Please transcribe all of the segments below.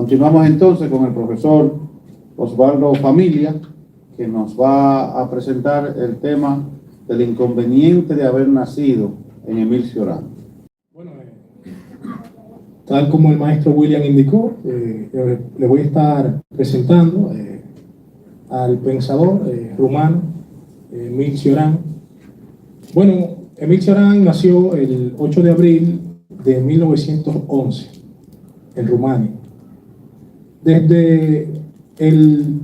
Continuamos entonces con el profesor Osvaldo Familia, que nos va a presentar el tema del inconveniente de haber nacido en Émile Cioran. Bueno, tal como el maestro William indicó, le voy a estar presentando al pensador rumano Émile Cioran. Bueno, Émile Cioran nació el 8 de abril de 1911 en Rumania. Desde el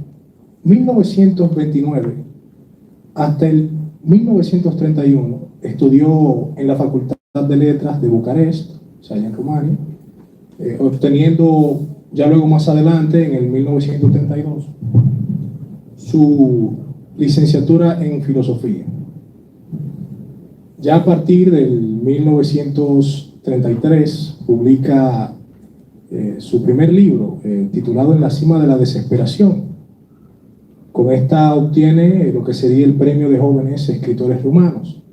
1929 hasta el 1931 estudió en la Facultad de Letras de Bucarest, o sea, allá en Rumania, obteniendo ya luego más adelante, en el 1932, su licenciatura en Filosofía. Ya a partir del 1933 publica su primer libro, titulado En la cima de la desesperación. Con esta obtiene lo que sería el premio de jóvenes escritores rumanos.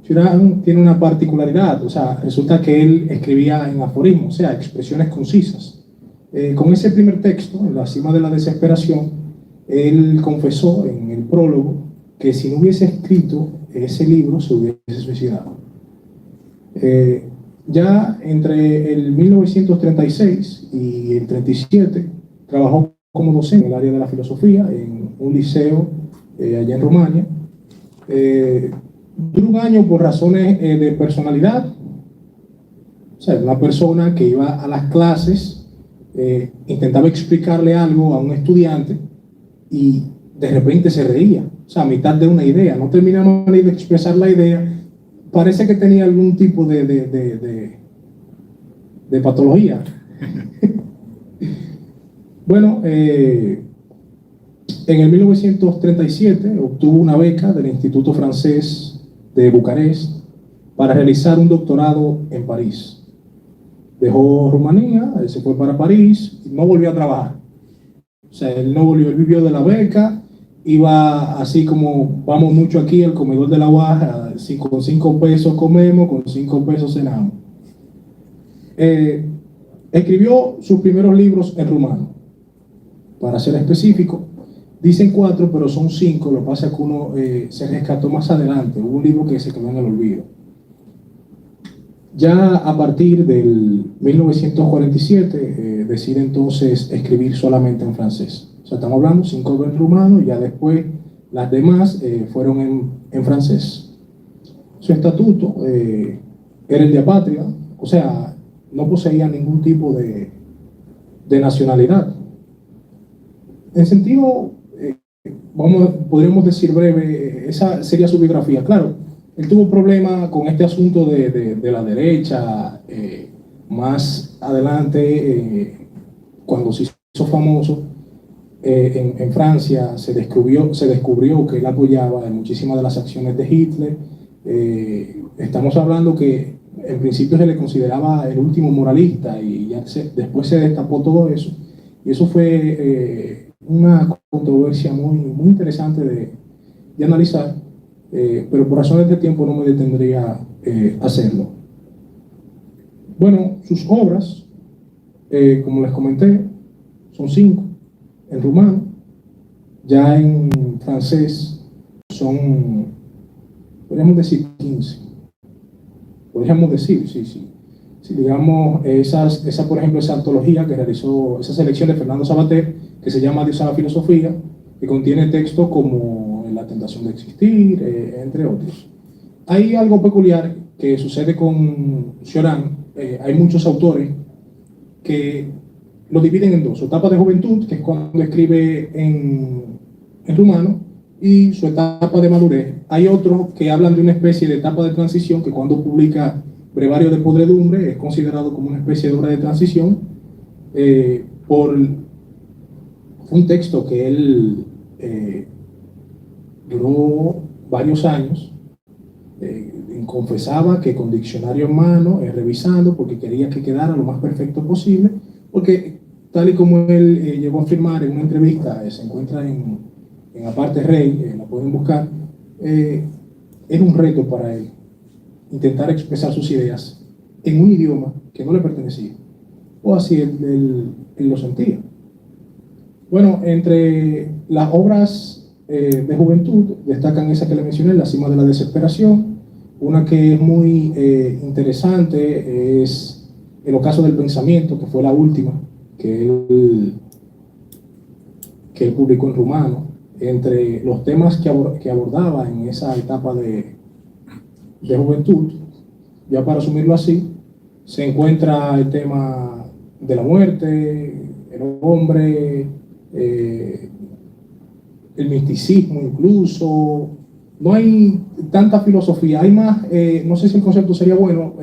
Cioran tiene una particularidad, o sea, resulta que él escribía en aforismos, o sea, expresiones concisas. Con ese primer texto, En la cima de la desesperación, él confesó en el prólogo que si no hubiese escrito ese libro se hubiese suicidado. Ya entre el 1936 y el 37 trabajó como docente en el área de la filosofía en un liceo allá en Rumania. Duró un año por razones de personalidad, o sea, una persona que iba a las clases, intentaba explicarle algo a un estudiante y de repente se reía, o sea, a mitad de una idea, no terminaba de expresar la idea. Parece que tenía algún tipo de patología. Bueno, en el 1937 obtuvo una beca del Instituto Francés de Bucarest para realizar un doctorado en París. Dejó Rumanía, él se fue para París y no volvió a trabajar. O sea, él no volvió, él vivió de la beca, iba así como vamos mucho aquí al comedor de la UAS, con 5 pesos comemos, con 5 pesos cenamos. Escribió sus primeros libros en rumano. Para ser específico, dicen 4, pero son 5, lo que pasa es que uno se rescató más adelante, hubo un libro que se quedó en el olvido. Ya a partir del 1947 decide entonces escribir solamente en francés. O sea, estamos hablando 5 obras en rumano y ya después las demás fueron en francés. Su estatuto era el de apátrida, o sea, no poseía ningún tipo de nacionalidad. En sentido, podríamos decir breve, esa sería su biografía. Claro, él tuvo problemas con este asunto de la derecha, más adelante, cuando se hizo famoso, en Francia se descubrió que él apoyaba en muchísimas de las acciones de Hitler. Estamos hablando que en principio se le consideraba el último moralista y ya después se destapó todo eso. Y eso fue una controversia muy interesante de analizar, pero por razones de tiempo no me detendría hacerlo. Bueno, sus obras, como les comenté, son 5 en rumano, ya en francés son, podríamos decir 15. Podríamos decir, sí. Si digamos, esa, por ejemplo, esa antología que realizó, esa selección de Fernando Savater, que se llama Dios a la filosofía, que contiene textos como La tentación de existir, entre otros. Hay algo peculiar que sucede con Cioran. Hay muchos autores que lo dividen en 2, su etapa de juventud, que es cuando escribe en rumano, y su etapa de madurez. Hay otros que hablan de una especie de etapa de transición, que cuando publica Brevario de Podredumbre es considerado como una especie de obra de transición, por un texto que él duró varios años. Confesaba que con diccionario en mano, revisando, porque quería que quedara lo más perfecto posible, porque tal y como él llegó a afirmar en una entrevista, se encuentra en Aparte Rey, la pueden buscar, era un reto para él intentar expresar sus ideas en un idioma que no le pertenecía. o así él lo sentía. Bueno, entre las obras de juventud destacan esa que le mencioné, La cima de la desesperación. Una que es muy interesante es El ocaso del pensamiento, que fue la última que él publicó en rumano. Entre los temas que abordaba en esa etapa de juventud, ya para asumirlo así, se encuentra el tema de la muerte, el hombre, el misticismo incluso. No hay tanta filosofía, hay más, no sé si el concepto sería bueno,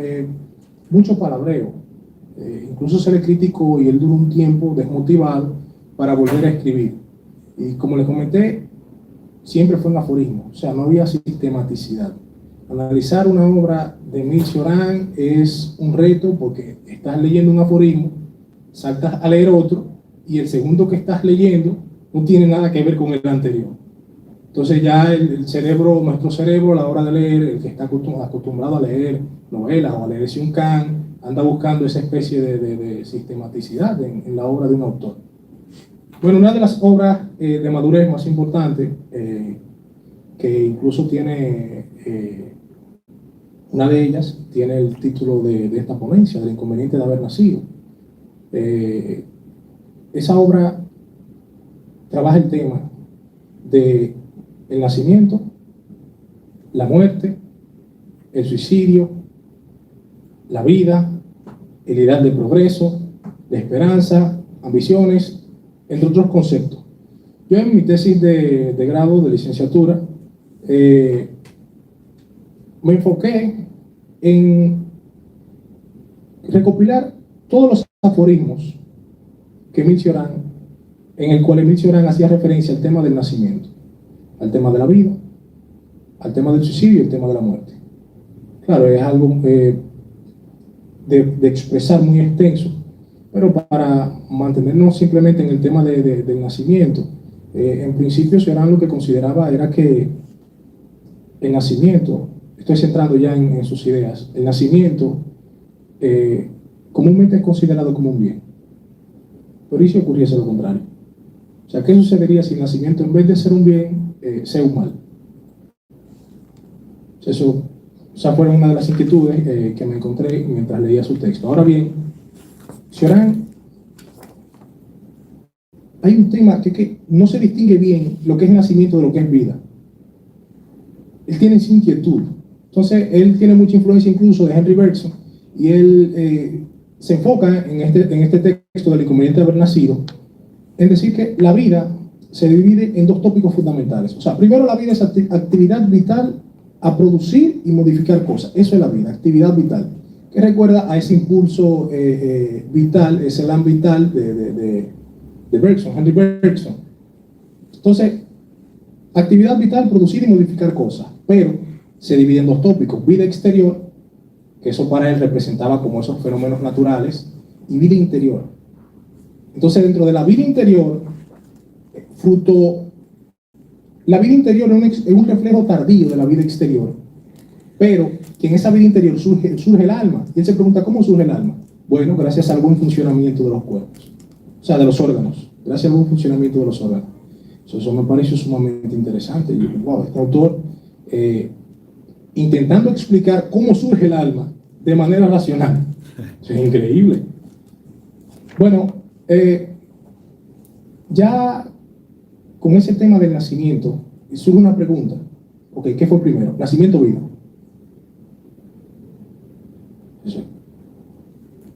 mucho palabreo. Incluso se le criticó y él duró un tiempo desmotivado para volver a escribir. Y como les comenté, siempre fue un aforismo, o sea, no había sistematicidad. Analizar una obra de Émile Cioran es un reto porque estás leyendo un aforismo, saltas a leer otro y el segundo que estás leyendo no tiene nada que ver con el anterior. Entonces ya el cerebro, nuestro cerebro a la hora de leer, el que está acostumbrado a leer novelas o a leerse un Kant, anda buscando esa especie de sistematicidad en la obra de un autor. Bueno, una de las obras de madurez más importantes, que incluso tiene, una de ellas tiene el título de esta ponencia, del inconveniente de haber nacido. Esa obra trabaja el tema de el nacimiento, la muerte, el suicidio, la vida, el ideal de progreso, la esperanza, ambiciones, entre otros conceptos. Yo en mi tesis de grado, de licenciatura, me enfoqué en recopilar todos los aforismos que Émile Cioran, en el cual Émile Cioran hacía referencia al tema del nacimiento, al tema de la vida, al tema del suicidio y al tema de la muerte. Claro, es algo de expresar muy extenso, pero para mantenernos simplemente en el tema del nacimiento, en principio Cioran lo que consideraba era que el nacimiento, estoy centrando ya en sus ideas, el nacimiento comúnmente es considerado como un bien, pero ¿y si ocurriese lo contrario? O sea, ¿qué sucedería si el nacimiento, en vez de ser un bien, sea un mal? Esa fue una de las inquietudes que me encontré mientras leía su texto. Ahora bien, Cioran, hay un tema que no se distingue bien lo que es nacimiento de lo que es vida. Él tiene esa inquietud. Entonces, él tiene mucha influencia incluso de Henry Bergson, y él se enfoca en este texto del inconveniente de haber nacido, en decir que la vida se divide en dos tópicos fundamentales. O sea, primero, la vida es actividad vital a producir y modificar cosas. Eso es la vida, actividad vital, que recuerda a ese impulso vital, ese elan vital de Bergson, Henry Bergson. Entonces, actividad vital, producir y modificar cosas, pero se divide en dos tópicos: vida exterior, que eso para él representaba como esos fenómenos naturales, y vida interior. Entonces, dentro de la vida interior, la vida interior es un reflejo tardío de la vida exterior, pero que en esa vida interior surge el alma. Y él se pregunta, ¿cómo surge el alma? Bueno, gracias a algún funcionamiento de los cuerpos, o sea, de los órganos, gracias a algún funcionamiento de los órganos. Eso me pareció sumamente interesante. Y wow, este autor intentando explicar cómo surge el alma de manera racional. Eso es increíble. Bueno, ya con ese tema del nacimiento surge una pregunta. Ok, ¿qué fue primero? ¿Nacimiento o vida? Eso.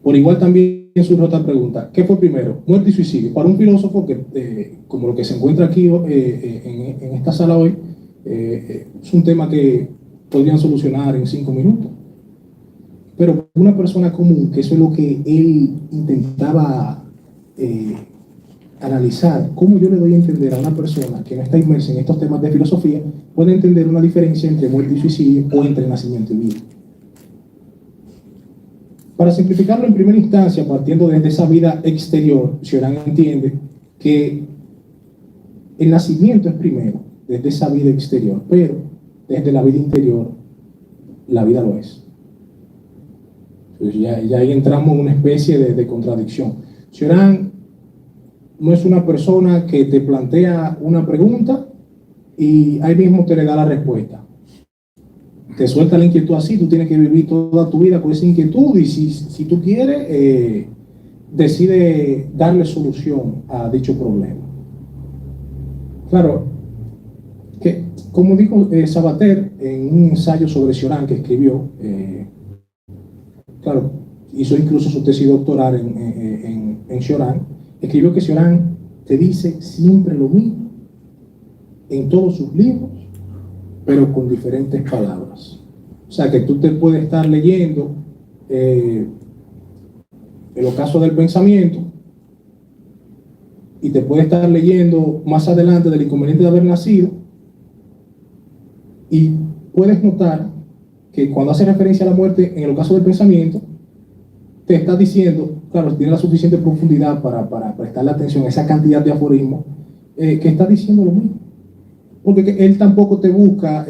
Por igual también surge otra pregunta. ¿Qué fue primero? ¿Muerte y suicidio? Para un filósofo que, como lo que se encuentra aquí en esta sala hoy, es un tema que podrían solucionar en 5 minutos. Pero una persona común, que eso es lo que él intentaba analizar, cómo yo le doy a entender a una persona que no está inmersa en estos temas de filosofía, puede entender una diferencia entre muerte y suicidio o entre nacimiento y vida. Para simplificarlo en primera instancia, partiendo desde esa vida exterior, Cioran entiende que el nacimiento es primero, desde esa vida exterior, pero desde la vida interior, la vida lo es. Pues ya ahí entramos en una especie de contradicción. Cioran no es una persona que te plantea una pregunta y ahí mismo te le da la respuesta. Te suelta la inquietud así, tú tienes que vivir toda tu vida con esa inquietud y si tú quieres, decide darle solución a dicho problema. Claro, que como dijo Sabater en un ensayo sobre Cioran que escribió, claro, hizo incluso su tesis doctoral en Cioran, escribió que Cioran te dice siempre lo mismo en todos sus libros, pero con diferentes palabras. O sea, que tú te puedes estar leyendo el ocaso del pensamiento y te puedes estar leyendo más adelante del inconveniente de haber nacido y puedes notar que cuando hace referencia a la muerte en el ocaso del pensamiento, te está diciendo, claro, tiene la suficiente profundidad para prestarle atención a esa cantidad de aforismos, que está diciendo lo mismo. Porque él tampoco te busca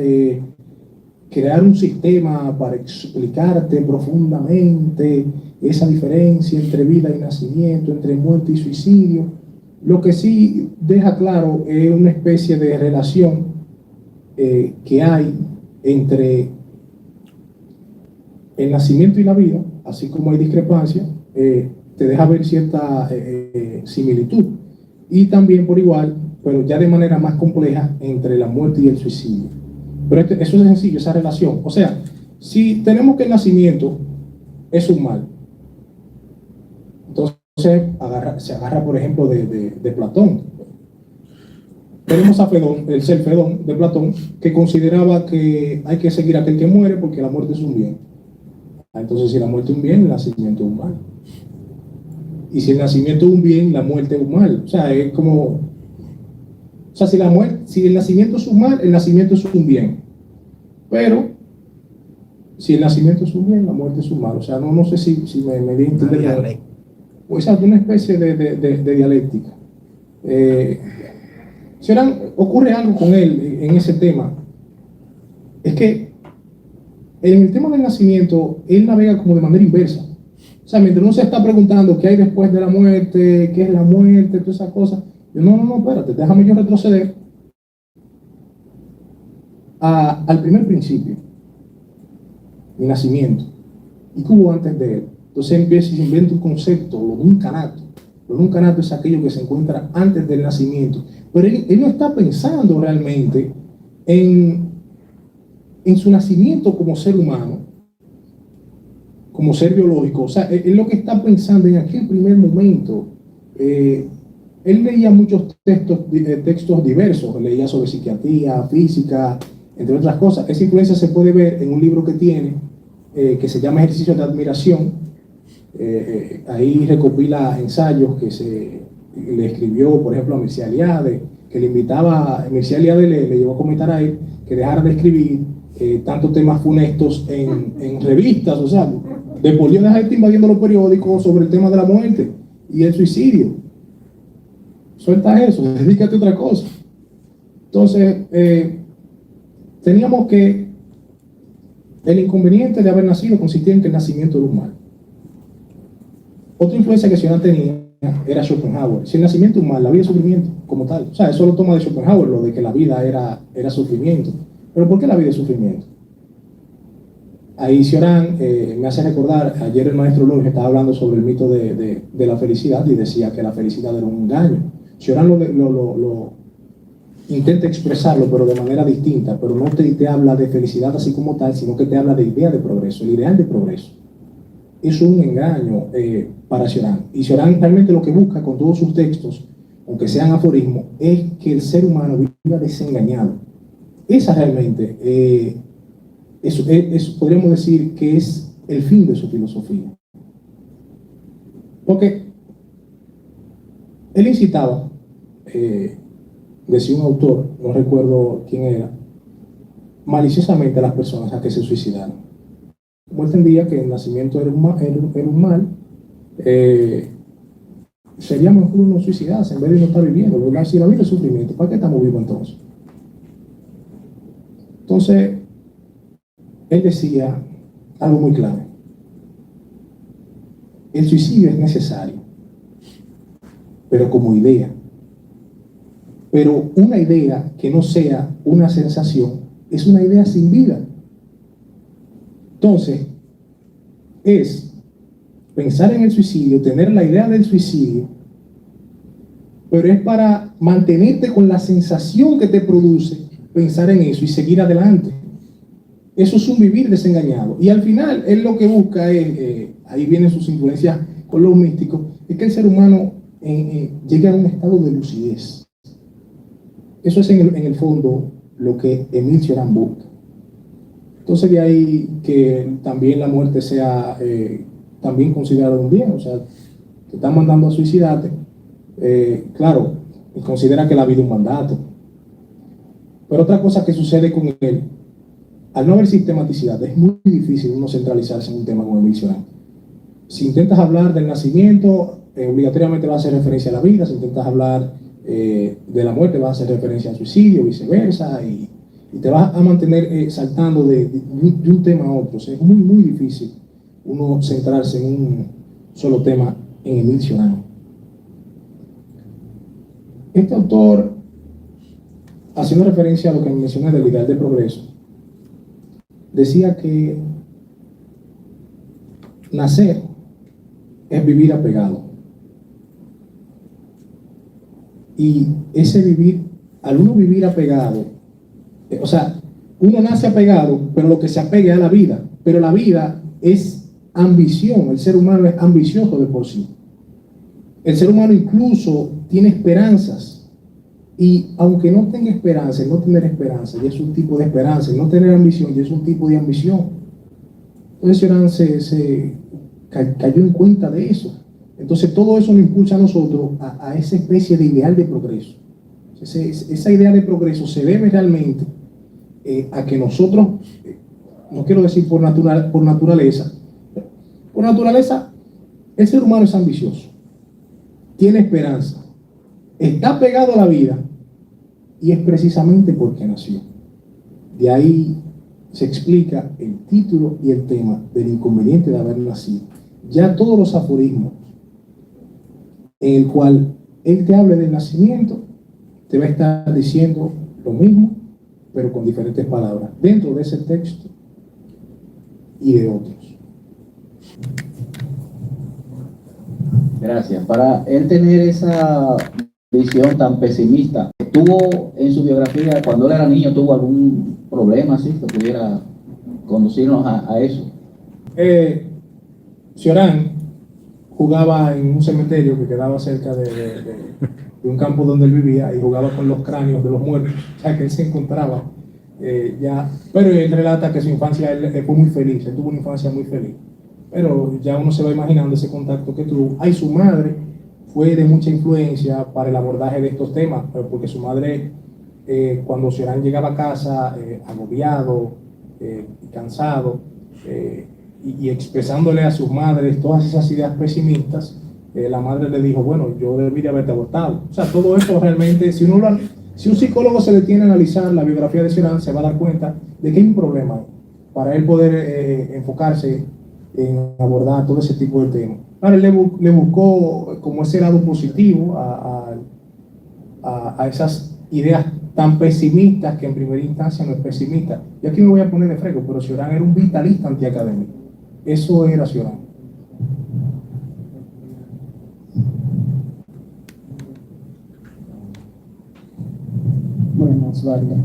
crear un sistema para explicarte profundamente esa diferencia entre vida y nacimiento, entre muerte y suicidio. Lo que sí deja claro es una especie de relación que hay entre el nacimiento y la vida, así como hay discrepancia, te deja ver cierta similitud. Y también por igual, pero ya de manera más compleja, entre la muerte y el suicidio. Pero eso es sencillo, esa relación. O sea, si tenemos que el nacimiento es un mal, entonces se agarra por ejemplo, de Platón. Tenemos a Fedón, el ser Fedón de Platón, que consideraba que hay que seguir a aquel que muere porque la muerte es un bien. Entonces, si la muerte es un bien, el nacimiento es un mal. Y si el nacimiento es un bien, la muerte es un mal. O sea, es como... O sea, si el nacimiento es un mal, el nacimiento es un bien. Pero, si el nacimiento es un bien, la muerte es un mal. O sea, no sé si me di a entender. O sea, una especie de dialéctica. Ocurre algo con él en ese tema. Es que en el tema del nacimiento, él navega como de manera inversa. O sea, mientras uno se está preguntando qué hay después de la muerte, qué es la muerte, todas esas cosas, yo no, espérate, déjame yo retroceder al primer principio, mi nacimiento. ¿Y qué hubo antes de él? Entonces empieza y se inventa un concepto, lo de un canato. Lo de un canato es aquello que se encuentra antes del nacimiento. Pero él no está pensando realmente en su nacimiento como ser humano, como ser biológico. O sea, él lo que está pensando en aquel primer momento. Él leía muchos textos diversos, leía sobre psiquiatría, física, entre otras cosas. Esa influencia se puede ver en un libro que tiene, que se llama Ejercicio de Admiración. Ahí recopila ensayos que le escribió, por ejemplo, a Mircea Eliade, que le invitaba, Mircea Eliade le llevó a comentar a él que dejara de escribir tantos temas funestos en revistas. O sea, de por Dios, deja de estar invadiendo los periódicos sobre el tema de la muerte y el suicidio. Suelta eso, dedícate a otra cosa. Entonces, teníamos que el inconveniente de haber nacido consistía en que el nacimiento era un mal. Otra influencia que Cioran tenía era Schopenhauer. Si el nacimiento es un mal, la vida es sufrimiento, como tal. O sea, eso lo toma de Schopenhauer, lo de que la vida era sufrimiento. Pero ¿por qué la vida es sufrimiento? Ahí Cioran me hace recordar, ayer el maestro Luis estaba hablando sobre el mito de la felicidad y decía que la felicidad era un engaño. Cioran lo intenta expresarlo, pero de manera distinta, pero no te habla de felicidad así como tal, sino que te habla de idea de progreso, el ideal de progreso. Eso es un engaño para Cioran. Y Cioran realmente lo que busca con todos sus textos, aunque sean aforismos, es que el ser humano viva desengañado. Esa realmente, eso podríamos decir que es el fin de su filosofía. Porque él incitaba, decía un autor, no recuerdo quién era, maliciosamente a las personas a que se suicidaran. Como él entendía que el nacimiento era un mal, sería mejor uno suicidarse en vez de no estar viviendo. ¿Verdad? Si la vida es sufrimiento, ¿para qué estamos vivos entonces? Entonces, él decía algo muy clave. el suicidio es necesario, pero como idea. Pero una idea que no sea una sensación es una idea sin vida. Entonces, es pensar en el suicidio, tener la idea del suicidio, pero es para mantenerte con la sensación que te produce pensar en eso y seguir adelante. Eso es un vivir desengañado. Y al final, él lo que busca es, ahí vienen sus influencias con los místicos, es que el ser humano llegue a un estado de lucidez. Eso es en el fondo lo que Émile Cioran busca. Entonces de ahí que también la muerte sea también considerada un bien, o sea, te están mandando a suicidarte, claro, y considera que la vida es un mandato. Pero otra cosa que sucede con él, al no haber sistematicidad, es muy difícil uno centralizarse en un tema como Émile Cioran. Si intentas hablar del nacimiento, obligatoriamente va a hacer referencia a la vida. Si intentas hablar de la muerte, va a hacer referencia al suicidio, viceversa, y te vas a mantener saltando de un tema a otro. O sea, es muy, muy difícil uno centrarse en un solo tema en Émile Cioran. Este autor, haciendo referencia a lo que mencioné del ideal de progreso, decía que nacer es vivir apegado. Y ese vivir, al uno vivir apegado, o sea, uno nace apegado, pero lo que se apega es a la vida. Pero la vida es ambición, el ser humano es ambicioso de por sí. El ser humano incluso tiene esperanzas. Y aunque no tenga esperanza, no tener esperanza ya es un tipo de esperanza, no tener ambición ya es un tipo de ambición. Entonces Cioran se cayó en cuenta de eso. Entonces todo eso nos impulsa a nosotros a esa especie de ideal de progreso. Esa idea de progreso se debe realmente a que nosotros, no quiero decir por naturaleza, el ser humano es ambicioso, tiene esperanza, está pegado a la vida, y es precisamente porque nació. De ahí se explica el título y el tema del inconveniente de haber nacido. Ya todos los aforismos en el cual él te hable del nacimiento, te va a estar diciendo lo mismo, pero con diferentes palabras, dentro de ese texto y de otros. Gracias. Para él tener esa visión tan pesimista, ¿tuvo en su biografía, cuando él era niño, tuvo algún problema así que pudiera conducirnos a eso? Cioran jugaba en un cementerio que quedaba cerca de un campo donde él vivía, y jugaba con los cráneos de los muertos, o sea que él se encontraba pero él relata que su infancia él fue muy feliz, él tuvo una infancia muy feliz, pero ya uno se va imaginando ese contacto que tuvo. Su madre fue de mucha influencia para el abordaje de estos temas, porque su madre, cuando Cioran llegaba a casa agobiado, cansado, y expresándole a sus madres todas esas ideas pesimistas, la madre le dijo, bueno, yo debería haberte abortado. O sea, todo eso realmente, si un psicólogo se detiene a analizar la biografía de Cioran, se va a dar cuenta de que hay un problema para él poder enfocarse en abordar todo ese tipo de temas. Ahora, él le buscó como ese lado positivo a esas ideas tan pesimistas, que en primera instancia no es pesimista. Y aquí me voy a poner de fresco, pero Cioran era un vitalista antiacadémico. Eso era Cioran. Bueno, Osvaldo,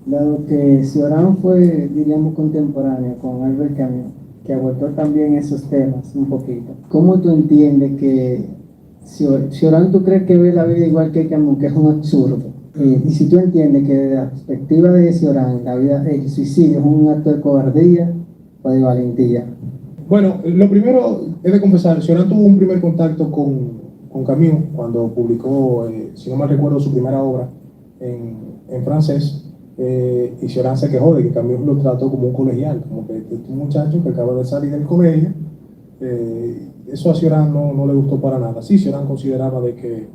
dado que Cioran fue, diríamos, contemporáneo con Albert Camus, que abordó también esos temas un poquito, ¿cómo tú entiendes que Cioran, tú crees que ve la vida igual que Camus, que es un absurdo? Y si tú entiendes que desde la perspectiva de Cioran, el suicidio es un acto de cobardía o de valentía. Bueno, lo primero es de confesar, Cioran tuvo un primer contacto con Camus cuando publicó, si no mal recuerdo, su primera obra en francés, y Cioran se quejó de que Camus lo trató como un colegial, como que este muchacho que acaba de salir del colegio. Eso a Cioran no le gustó para nada. Sí, Cioran consideraba de que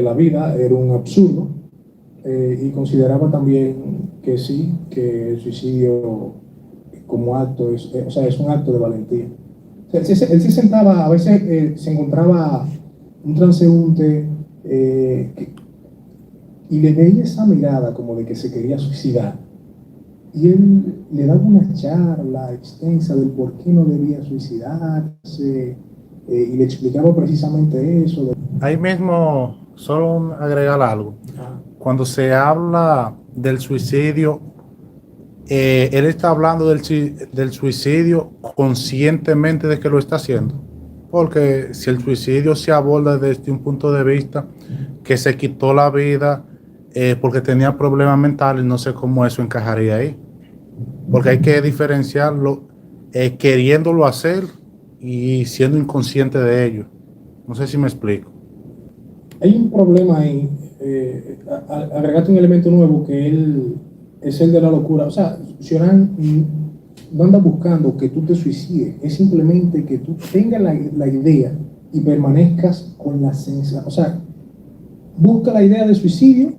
la vida era un absurdo, y consideraba también que sí, que el suicidio como acto es un acto de valentía. Él se sentaba, a veces se encontraba un transeúnte y le veía esa mirada como de que se quería suicidar. Y él le daba una charla extensa del por qué no debía suicidarse y le explicaba precisamente eso. Ahí mismo, solo agregar algo. Cuando se habla del suicidio, él está hablando del suicidio conscientemente de que lo está haciendo. Porque si el suicidio se aborda desde un punto de vista que se quitó la vida porque tenía problemas mentales, no sé cómo eso encajaría ahí. Porque hay que diferenciarlo queriéndolo hacer y siendo inconsciente de ello. No sé si me explico. Hay un problema ahí, agregate un elemento nuevo que es el de la locura. O sea, Cioran no anda buscando que tú te suicides, es simplemente que tú tengas la idea y permanezcas con la sensación. O sea, busca la idea de suicidio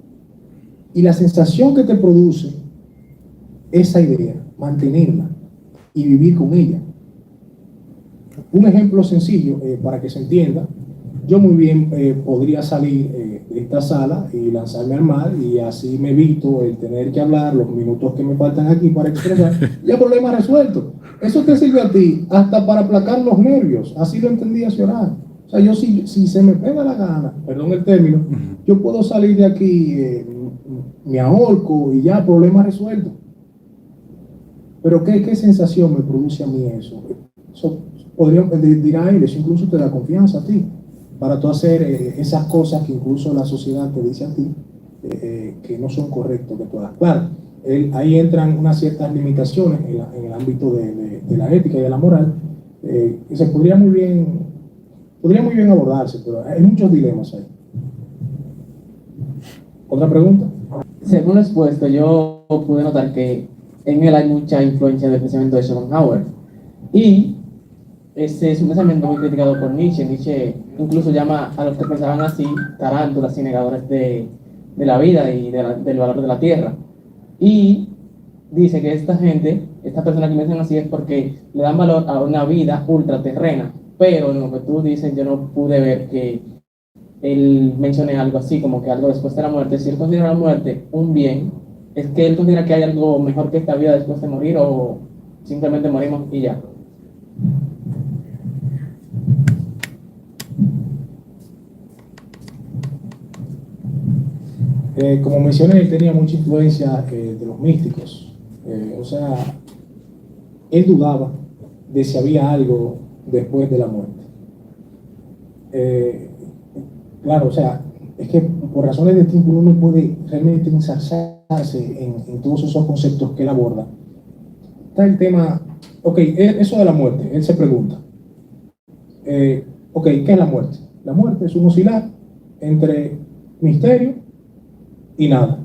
y la sensación que te produce esa idea, mantenerla y vivir con ella. Un ejemplo sencillo para que se entienda. Yo muy bien podría salir de esta sala y lanzarme al mar y así me evito el tener que hablar los minutos que me faltan aquí para expresar y el problema resuelto. Eso te sirve a ti hasta para aplacar los nervios. Así lo entendía Cioran. O sea, yo si se me pega la gana, perdón el término, yo puedo salir de aquí, me ahorco y ya, problema resuelto. Pero ¿qué sensación me produce a mí eso? Eso dirá él, eso incluso te da confianza a ti para tú hacer esas cosas que incluso la sociedad te dice a ti que no son correctos que tú hagas. Claro, ahí entran unas ciertas limitaciones en el ámbito de la ética y de la moral que se podría muy bien abordarse, pero hay muchos dilemas ahí. ¿Otra pregunta? Según lo expuesto, yo pude notar que en él hay mucha influencia del pensamiento de Schopenhauer. Y ese es un pensamiento muy criticado por Nietzsche. Nietzsche incluso llama a los que pensaban así tarántulas y negadores de la vida y del valor de la tierra. Y dice que esta gente, estas personas que piensan así es porque le dan valor a una vida ultraterrena. Pero en lo que tú dices, yo no pude ver que él mencione algo así, como que algo después de la muerte. Si él considera la muerte un bien, ¿es que él considera que hay algo mejor que esta vida después de morir o simplemente morimos y ya? Como mencioné, él tenía mucha influencia de los místicos. O sea, él dudaba de si había algo después de la muerte. Claro, o sea, es que por razones de tiempo uno no puede realmente ensarzarse en todos esos conceptos que él aborda. Está el tema, ok, eso de la muerte, él se pregunta, ok, ¿qué es la muerte? La muerte es un oscilar entre misterio y nada.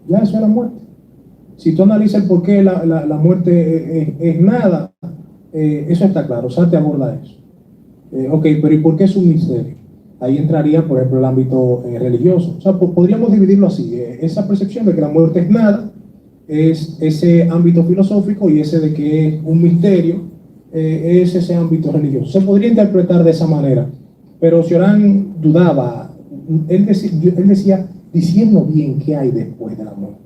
Ya eso es la muerte. Si tú analizas el por qué la muerte es nada, eso está claro, o sea, te aborda eso. Ok, pero ¿y por qué es un misterio? Ahí entraría, por ejemplo, el ámbito religioso. O sea, podríamos dividirlo así. Esa percepción de que la muerte es nada, es ese ámbito filosófico, y ese de que es un misterio, es ese ámbito religioso. Se podría interpretar de esa manera, pero Cioran dudaba. Él decía, diciendo bien qué hay después de la muerte.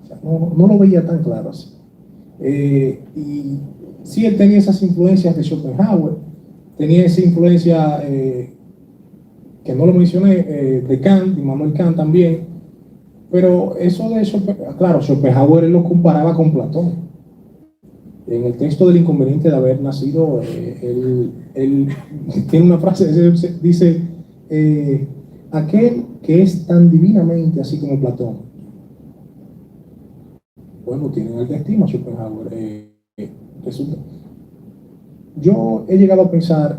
O sea, no lo veía tan claro así. Y sí, él tenía esas influencias de Schopenhauer, tenía esa influencia, que no lo mencioné, de Kant, Immanuel Kant también, pero eso de Schopenhauer, claro, Schopenhauer él lo comparaba con Platón. En el texto del inconveniente de haber nacido, él tiene una frase, dice, aquel que es tan divinamente así como Platón. Bueno, tienen alta estima Schopenhauer. Resulta. Yo he llegado a pensar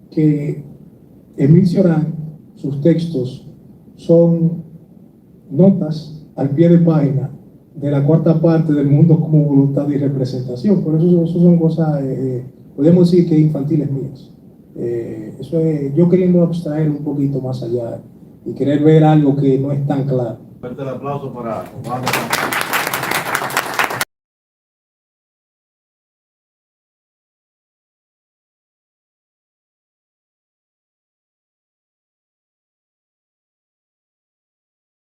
que Émile Cioran, sus textos son notas al pie de página de la cuarta parte del mundo como voluntad y representación. Por eso son cosas, podemos decir que infantiles mías. Eso es yo queriendo abstraer un poquito más allá y querer ver algo que no es tan claro. Fuerte el aplauso para Obama.